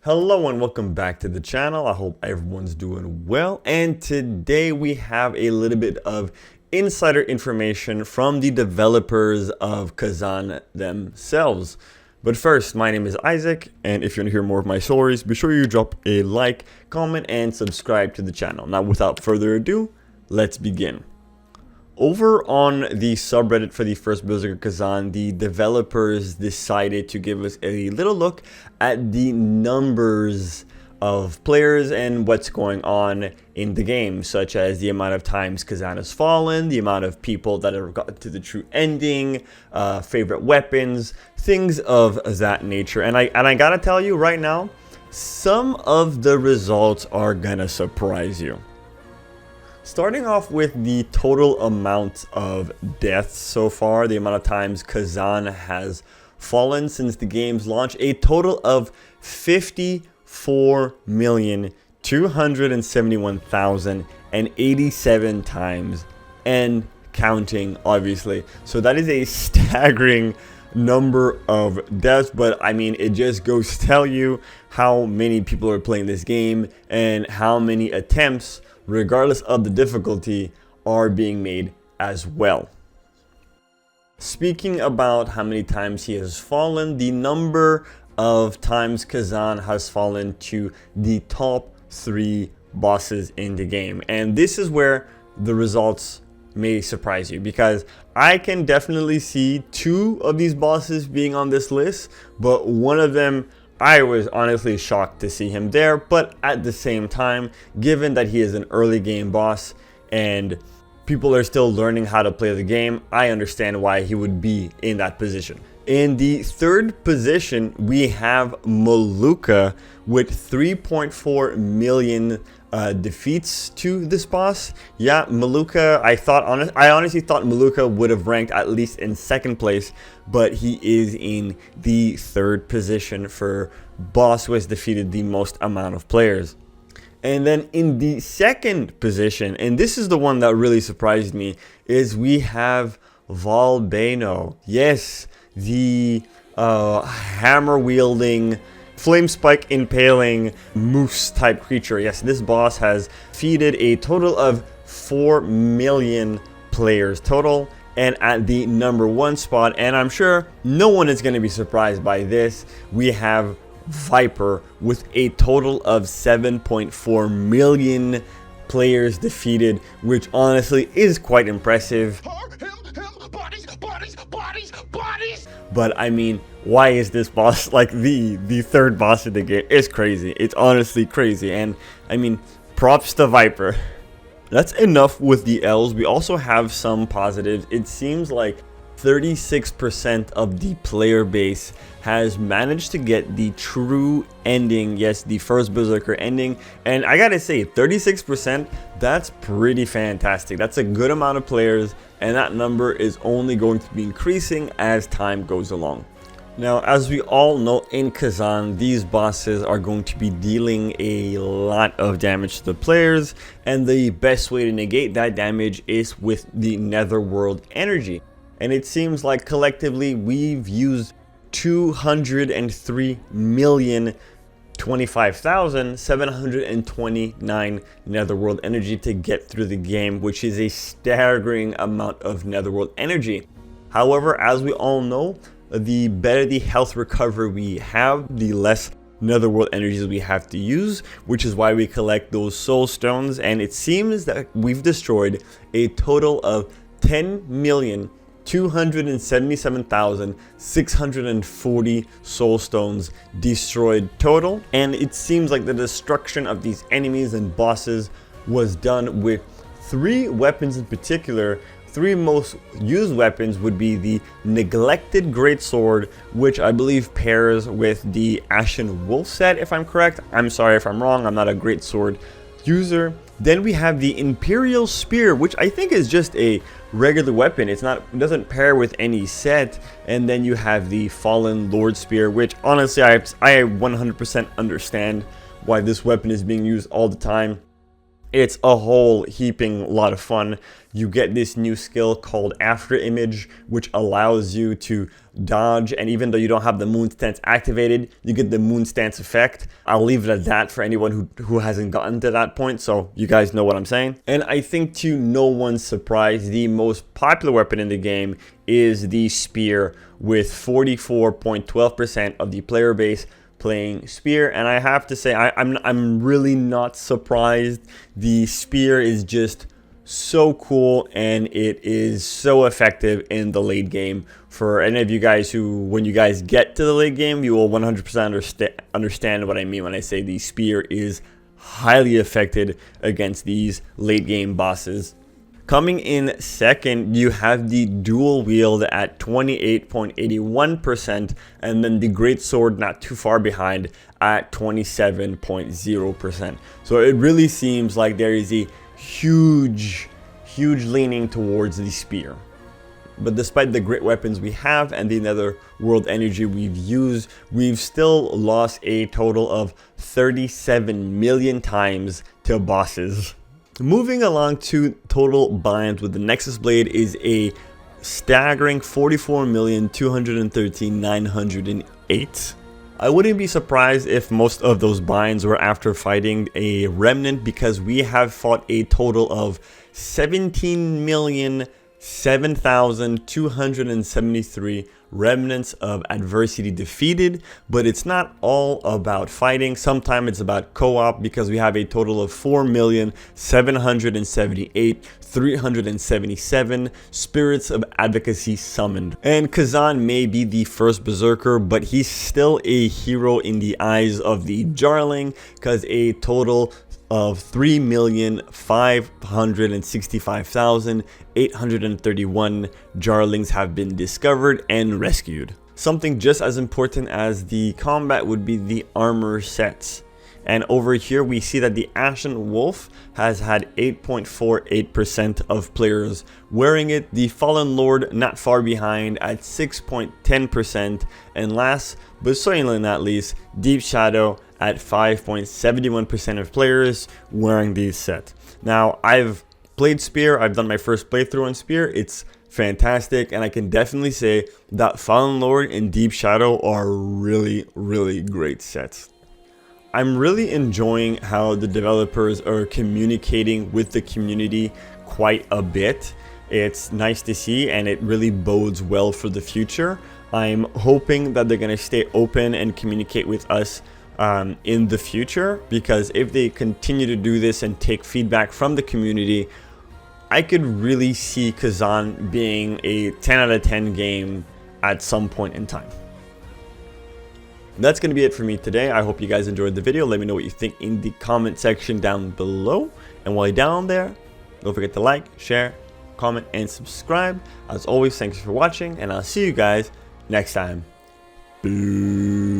Hello and welcome back to the channel. I hope everyone's doing well, and today we have a little bit of insider information from the developers of Kazan themselves. But first, my name is Isaac, and if you want to hear more of my stories, be sure you drop a like, comment, and subscribe to the channel. Now, without further ado, let's begin. Over on the subreddit for the First Berserker Kazan, the developers decided to give us a little look at the numbers of players and what's going on in the game, such as the amount of times Kazan has fallen, the amount of people that have gotten to the true ending, favorite weapons, things of that nature. And I gotta tell you right now, some of the results are gonna surprise you. Starting off with the total amount of deaths so far, the amount of times Kazan has fallen since the game's launch, a total of 54,271,087 times, and counting, obviously. So that is a staggering number of deaths, but I mean, it just goes to tell you how many people are playing this game and how many attempts, regardless of the difficulty, are being made as well. Speaking about how many times he has fallen, the number of times Kazan has fallen to the top 3 bosses in the game. And this is where the results may surprise you, because I can definitely see 2 of these bosses being on this list, but one of them I was honestly shocked to see him there. But at the same time, given that he is an early game boss and people are still learning how to play the game, I understand why he would be in that position. In the 3rd position, we have Maluka with 3.4 million defeats to this boss. Yeah, Maluka, I honestly thought Maluka would have ranked at least in 2nd place, but he is in the 3rd position for boss who has defeated the most amount of players. And then in the 2nd position, and this is the one that really surprised me, is we have Volbano. Yes, the hammer wielding, flame spike impaling moose type creature. Yes, this boss has defeated a total of 4 million players total, and at the number 1 spot, and I'm sure no one is going to be surprised by this, we have Viper with a total of 7.4 million players defeated, which honestly is quite impressive. But I mean, why is this boss like the 3rd boss of the game? It's crazy. It's honestly crazy. And I mean, props to Viper. That's enough with the L's. We also have some positives. It seems like 36% of the player base has managed to get the true ending. Yes, the First Berserker ending. And I gotta say, 36%, that's pretty fantastic. That's a good amount of players, and that number is only going to be increasing as time goes along. Now, as we all know, in Kazan, these bosses are going to be dealing a lot of damage to the players, and the best way to negate that damage is with the Netherworld energy. And it seems like collectively we've used 203,025,729 Netherworld energy to get through the game, which is a staggering amount of Netherworld energy. However, as we all know, the better the health recovery we have, the less Netherworld energies we have to use, which is why we collect those soul stones. And it seems that we've destroyed a total of 10,277,640 soul stones destroyed total. And it seems like the destruction of these enemies and bosses was done with 3 weapons in particular. 3 most used weapons would be the Neglected Greatsword, which I believe pairs with the Ashen Wolf set, if I'm correct. I'm sorry if I'm wrong, I'm not a greatsword user. Then we have the Imperial Spear, which I think is just a regular weapon. It doesn't pair with any set. And then you have the Fallen Lord Spear, which honestly I 100% understand why this weapon is being used all the time. It's a whole heaping lot of fun. You get this new skill called After Image, which allows you to dodge, and even though you don't have the moon stance activated, you get the moon stance effect. I'll leave it at that for anyone who hasn't gotten to that point, so you guys know what I'm saying. And I think, to no one's surprise, the most popular weapon in the game is the spear, with 44.12% of the player base playing spear. And I have to say, I'm really not surprised. The spear is just so cool, and it is so effective in the late game. For any of you guys who, when you guys get to the late game, you will 100% understand what I mean when I say the spear is highly effective against these late game bosses. Coming in second, you have the dual wield at 28.81%, and then the great sword not too far behind at 27.0%. So it really seems like there is a huge leaning towards the spear. But despite the great weapons we have and the nether world energy we've used, we've still lost a total of 37 million times to bosses. Moving along to total binds with the Nexus Blade is a staggering 44,213,908. I wouldn't be surprised if most of those binds were after fighting a remnant, because we have fought a total of 17,007,273 remnants of adversity defeated. But it's not all about fighting. Sometimes it's about co-op, because we have a total of 4,778,377 spirits of advocacy summoned. And Kazan may be the first berserker, but he's still a hero in the eyes of the Jarling, because a total of 3,565,831 Jarlings have been discovered and rescued. Something just as important as the combat would be the armor sets. And over here we see that the Ashen Wolf has had 8.48% of players wearing it. The Fallen Lord not far behind at 6.10%. And last but certainly not least, Deep Shadow at 5.71% of players wearing these sets. Now, I've played Spear. I've done my first playthrough on Spear. It's fantastic, and I can definitely say that Fallen Lord and Deep Shadow are really great sets. I'm really enjoying how the developers are communicating with the community quite a bit. It's nice to see, and it really bodes well for the future. I'm hoping that they're going to stay open and communicate with us in the future, because if they continue to do this and take feedback from the community, I could really see Kazan being a 10 out of 10 game at some point in time. That's going to be it for me today. I hope you guys enjoyed the video. Let me know what you think in the comment section down below. And while you're down there, don't forget to like, share, comment, and subscribe. As always, thanks for watching, and I'll see you guys next time. Bye.